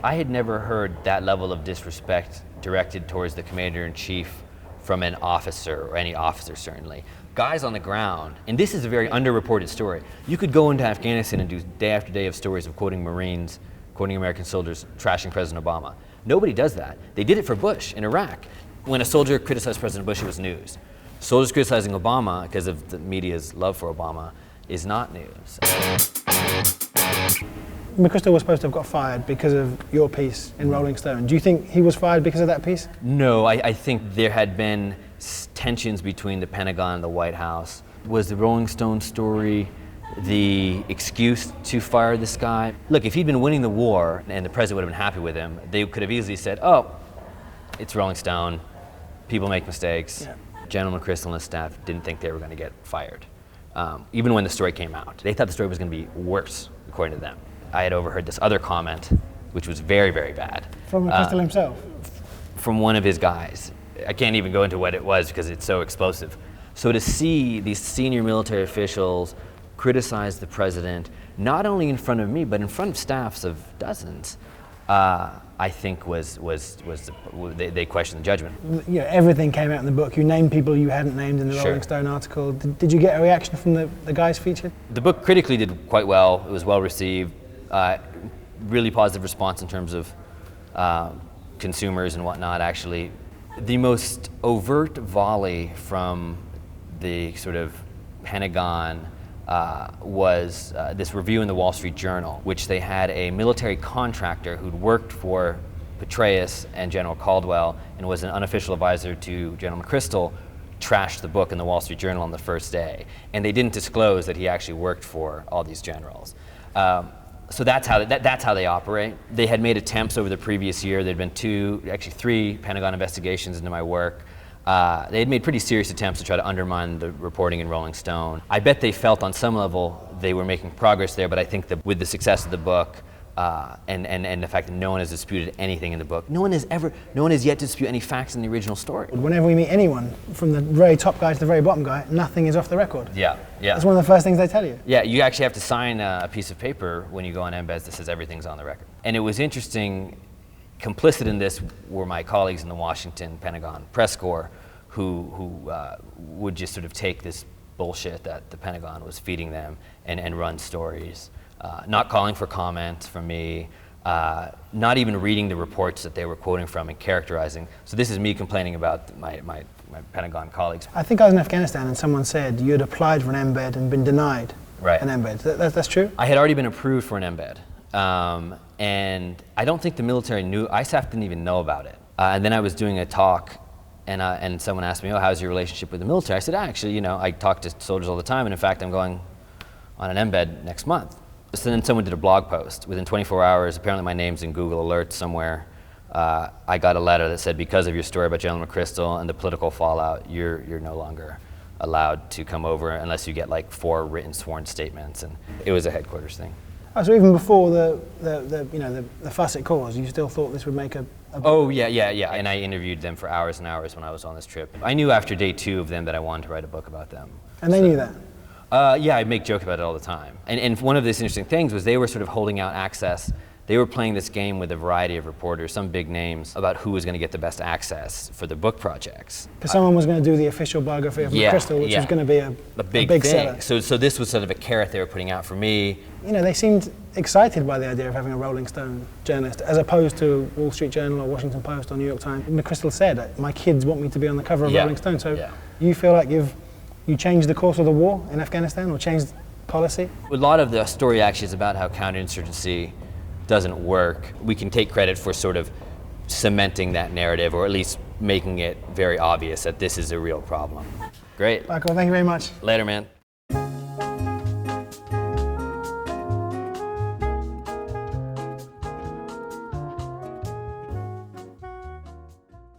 I had never heard that level of disrespect directed towards the commander-in-chief from an officer, or any officer certainly. Guys on the ground, and this is a very underreported story. You could go into Afghanistan and do day after day of stories of quoting Marines, quoting American soldiers, trashing President Obama. Nobody does that. They did it for Bush in Iraq. When a soldier criticized President Bush, it was news. Soldiers criticizing Obama, because of the media's love for Obama, is not news. McChrystal was supposed to have got fired because of your piece in Rolling Stone. Do you think he was fired because of that piece? No, I think there had been tensions between the Pentagon and the White House. Was the Rolling Stone story the excuse to fire this guy? Look, if he'd been winning the war and the president would have been happy with him, they could have easily said, oh, it's Rolling Stone, people make mistakes. Yeah. General McChrystal and his staff didn't think they were going to get fired. Even when the story came out, they thought the story was going to be worse, according to them. I had overheard this other comment, which was very, very bad. From McChrystal himself? From one of his guys. I can't even go into what it was because it's so explosive. So to see these senior military officials criticize the president, not only in front of me, but in front of staffs of dozens, I think they questioned the judgment. You know, everything came out in the book. You named people you hadn't named in the Rolling Stone article. Did you get a reaction from the guys featured? The book critically did quite well. It was well received. Really positive response in terms of consumers and whatnot, actually. The most overt volley from the sort of Pentagon was this review in the Wall Street Journal, which they had a military contractor who'd worked for Petraeus and General Caldwell and was an unofficial advisor to General McChrystal, trashed the book in the Wall Street Journal on the first day. And they didn't disclose that he actually worked for all these generals. So that's how they operate. They had made attempts over the previous year. There'd been three Pentagon investigations into my work. They had made pretty serious attempts to try to undermine the reporting in Rolling Stone. I bet they felt on some level they were making progress there, but I think that with the success of the book and the fact that no one has disputed anything in the book, no one has yet disputed any facts in the original story. Whenever we meet anyone, from the very top guy to the very bottom guy, nothing is off the record. Yeah. That's one of the first things they tell you. Yeah, you actually have to sign a piece of paper when you go on embeds that says everything's on the record. And it was interesting. Complicit in this were my colleagues in the Washington Pentagon press corps who would just sort of take this bullshit that the Pentagon was feeding them and run stories, not calling for comment from me, not even reading the reports that they were quoting from and characterizing. So this is me complaining about my Pentagon colleagues. I think I was in Afghanistan and someone said you had applied for an embed and been denied an embed. That's true? I had already been approved for an embed. And I don't think the military knew, ISAF didn't even know about it. And then I was doing a talk and someone asked me, oh, how's your relationship with the military? I said, actually, I talk to soldiers all the time, and in fact, I'm going on an embed next month. So then someone did a blog post. Within 24 hours, apparently my name's in Google Alerts somewhere. I got a letter that said, because of your story about General McChrystal and the political fallout, you're no longer allowed to come over unless you get like 4 written sworn statements. And it was a headquarters thing. Oh, so even before the fuss it caused, you still thought this would make a Oh, yeah. And I interviewed them for hours and hours when I was on this trip. I knew after day 2 of them that I wanted to write a book about them. And they knew that? Yeah, I make jokes about it all the time. And one of the interesting things was they were sort of holding out access. They were playing this game with a variety of reporters, some big names, about who was going to get the best access for the book projects. Because someone was going to do the official biography of McChrystal, which was going to be a big thing. seller. So this was sort of a carrot they were putting out for me. They seemed excited by the idea of having a Rolling Stone journalist, as opposed to Wall Street Journal or Washington Post or New York Times. McChrystal said, my kids want me to be on the cover of Rolling Stone. So you feel like you changed the course of the war in Afghanistan, or changed policy? A lot of the story actually is about how counterinsurgency doesn't work. We can take credit for sort of cementing that narrative, or at least making it very obvious that this is a real problem. Great. Michael, thank you very much. Later, man.